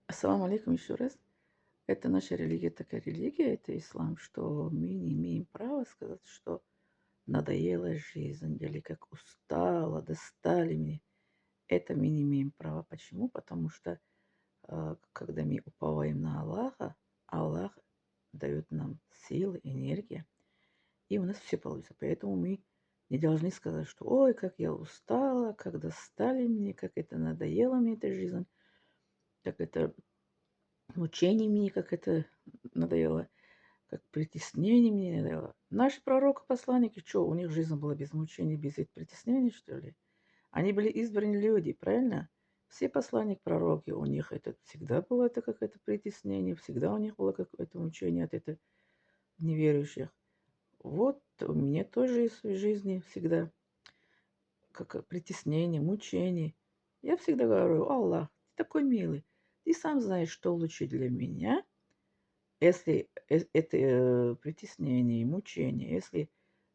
Ассаламу алейкум еще раз. Это наша религия, такая религия, это ислам, что мы не имеем права сказать, что надоела жизнь или как устала, достали мне. Это мы не имеем права. Почему? Потому что когда мы уповаем на Аллаха, Аллах дает нам силы, энергия, и у нас все получится. Поэтому мы не должны сказать, что ой, как я устала, как достали мне, как это надоело мне эта жизнь, как это мучение мне, как это надоело. Как притеснение мне надоело. Наши пророки, посланники, что, у них жизнь была без мучений, без этих притеснений, что ли? Они были избранные люди, правильно? Все посланники, пророки, у них это всегда было это какое-то притеснение, всегда у них было какое-то мучение от этих неверующих. Вот у меня тоже есть в жизни всегда как притеснение, мучение. Я всегда говорю, Аллах, ты такой милый, ты сам знаешь, что лучше для меня, если это притеснение и мучение, если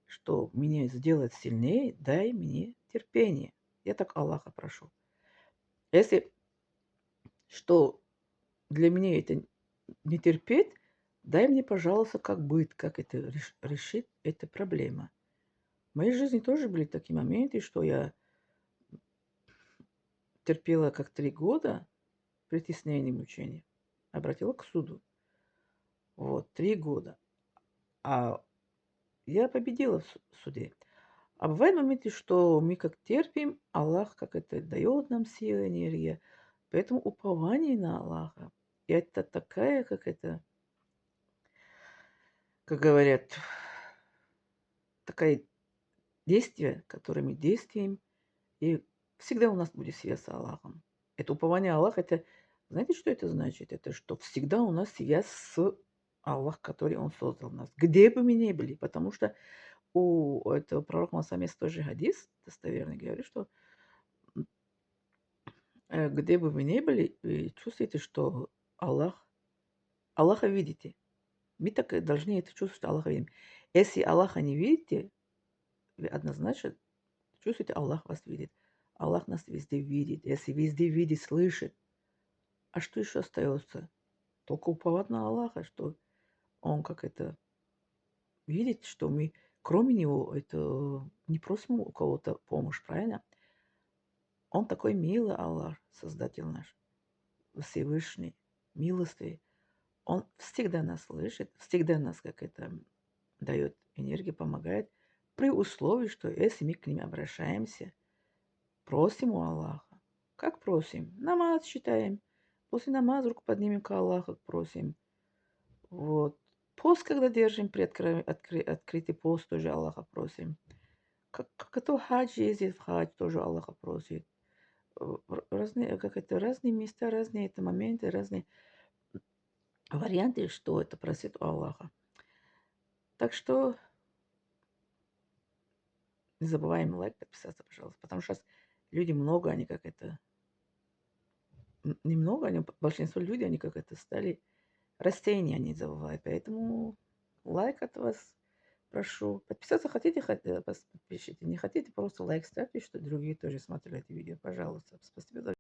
что меня сделает сильнее, дай мне терпение. Я так Аллаха прошу. Если что для меня это не терпеть, дай мне, пожалуйста, как быть, как это решить эта проблема. В моей жизни тоже были такие моменты, что я терпела как 3 года притеснение и мучение. Обратила к суду. Вот, 3 года. А я победила в суде. А бывают моменты, что мы как терпим, Аллах как это дает нам силы, энергия. Поэтому упование на Аллаха– это такая, как это, как говорят, такое действие, которое мы действуем, и всегда у нас будет связь с Аллахом. Это упование Аллаха, это, знаете, что это значит? Это что всегда у нас связь с Аллахом, который Он создал нас, где бы мы ни были. Потому что у этого пророка Мухаммада тоже хадис достоверный говорит, что где бы вы ни были, вы чувствуете, что Аллах, Аллаха видите. Мы так и должны это чувствовать, что Аллаха видим. Если Аллаха не видите, вы однозначно чувствуете, Аллах вас видит. Аллах нас везде видит. Если везде видит, слышит, а что еще остается? Только уповать на Аллаха, что Он как это видит, что мы, кроме Него, это не просим у кого-то помощь, правильно? Он такой милый Аллах, Создатель наш, Всевышний, милостивый. Он всегда нас слышит, всегда нас как это дает энергию, помогает, при условии, что если мы к ним обращаемся, просим у Аллаха. Как просим? Намаз читаем. После намаза руку поднимем к Аллаху, просим. Вот. Пост, когда держим, открытый пост, тоже Аллаха просим. Кто хадж ездит в хадж, тоже Аллаха просит. Разные, как это, разные места, разные это моменты, разные варианты, что это просит у Аллаха. Так что не забываем лайк, подписаться, пожалуйста. Потому что сейчас люди много, они как это... Немного, они, большинство людей, они как это стали растения, они забывают. Поэтому лайк от вас прошу. Подписаться хотите, подпишите. Не хотите, просто лайк ставьте, что другие тоже смотрели это видео. Пожалуйста. Спасибо за